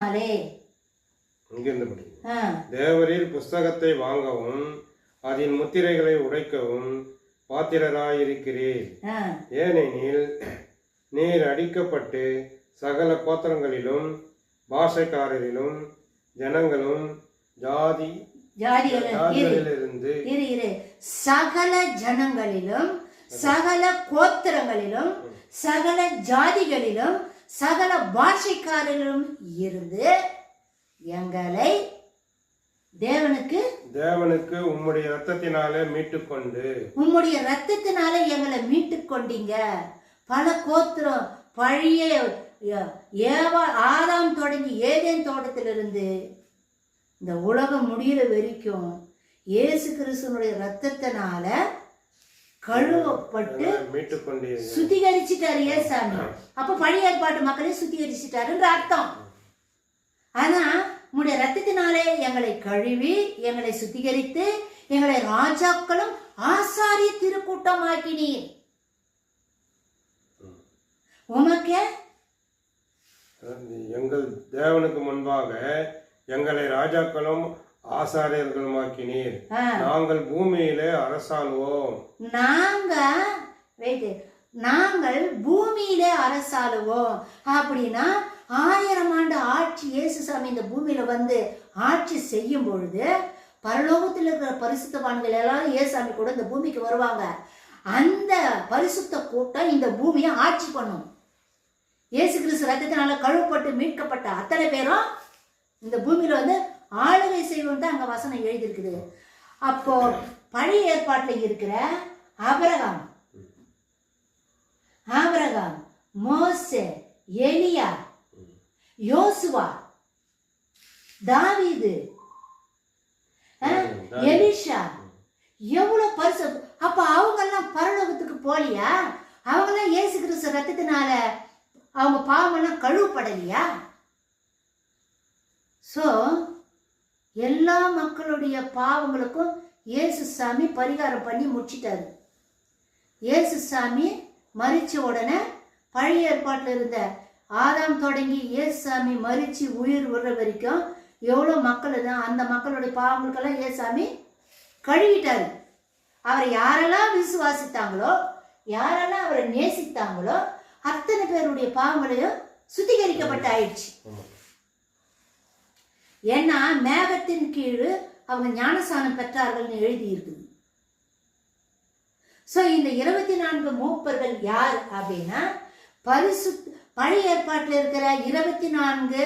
ரத்தத்தினாலே. தேவரீர் புஸ்தகத்தை வாங்கவும் அதன் முத்திரைகளை உடைக்கவும் பாத்திரராயிருக்கிறீர். ஏனெனில் நீர் அடிக்கப்பட்டு சகல கோத்திரங்களிலும் பாஷைக்காரரிலும் ஜனங்களும் ஜாதிகளிலிருந்து சகல ஜனங்களிலும் சகல கோத்திரங்களிலும் சகல ஜாதிகளிலும் சகல பாஷைக்காரரிலும் இருந்து எங்களை தேவனுக்கு உம்முடைய ரத்தத்தினாலே மீட்டுக்கொண்டு உம்முடைய ரத்தத்தினாலே எங்களை மீட்டுக் கொண்டீங்க. பல கோத்திரம் பழைய ஆதாம் தொடங்கி ஏதேன் தோட்டத்திலிருந்து இந்த உலகம் முடிகிற வரைக்கும் இயேசு கிறிஸ்துவனுடைய ரத்தத்தினால கழுவப்பட்டு சுத்திகரிச்சுட்டாரு ஏசாமி. அப்ப பழைய ஏற்பாட்டு மக்களே சுத்திகரிச்சுட்டாருன்ற அர்த்தம். ஆனா உம்முடைய ரத்தத்தினாலே எங்களை கழுவி எங்களை சுத்திகரித்து எங்களை ராஜாக்களும் ஆசாரிய திருக்கூட்டம் ஆக்கினீர். உமக்கே எங்கள் தேவனுக்கு முன்பாக எங்களை ராஜாக்களும் ஆசாரியர்களுமாக்கினீர். நாங்கள் பூமியிலே அரசாளுவோம். நாங்கள் பூமியிலே அரசாளுவோம் அப்படின்னா 1000 ஆண்டு ஆட்சி இயேசு சாமி இந்த பூமியில வந்து ஆட்சி செய்யும் பொழுது பரலோகத்தில் இருக்கிற பரிசுத்தவான்கள் எல்லாரும் இயேசாமி கூட இந்த பூமிக்கு வருவாங்க. அந்த பரிசுத்த கூட்டம் இந்த பூமியை ஆட்சி பண்ணும். இயேசு கிறிஸ்து ரத்தத்தினால கழுவப்பட்டு மீட்கப்பட்ட அத்தனை பேரும் இந்த பூமியில வந்து ஆளுகை செய்வோம் தான் அங்க வசனம் எழுதியிருக்குது. அப்போ பழைய ஏற்பாட்டில் இருக்கிற ஆபிரகாம், மோசே, எலியா, யோசுவா, தாவீது, எலிஷா, எவ்வளவு பரிசு. அப்ப அவங்க எல்லாம் பரலோகத்துக்கு போலியா? அவங்க எல்லாம் இயேசு கிறிஸ்து ரத்தத்தினால அவங்க பாவமெல்லாம் கழுவப்படலையா? சோ எல்லா மக்களுடைய பாவங்களுக்கும் இயேசு சாமி பரிகாரம் பண்ணி முடிச்சிட்டாரு. இயேசு சாமி மரிச்ச உடனே பழைய ஏற்பாட்டில் இருந்த ஆதாம் தொடங்கி இயேசு சாமி மரிச்சு உயிர் விடுற வரைக்கும் எவ்வளோ மக்கள் தான் அந்த மக்களுடைய பாவங்களுக்கெல்லாம் இயேசாமி கழுவிட்டாரு. அவரை யாரெல்லாம் விசுவாசித்தாங்களோ யாரெல்லாம் அவரை நேசித்தாங்களோ அத்தனை பேருடைய பாவங்களையும் சுத்திகரிக்கப்பட்டு ஆயிடுச்சு. ஏன்னா மேகத்தின் கீழ் அவங்க ஞானசானம் பெற்றார்கள் எழுதி இருக்குது. சோ இந்த 24 மூப்பர்கள் யார் அப்படின்னா பழைய ஏற்பாட்டில் இருக்கிற 24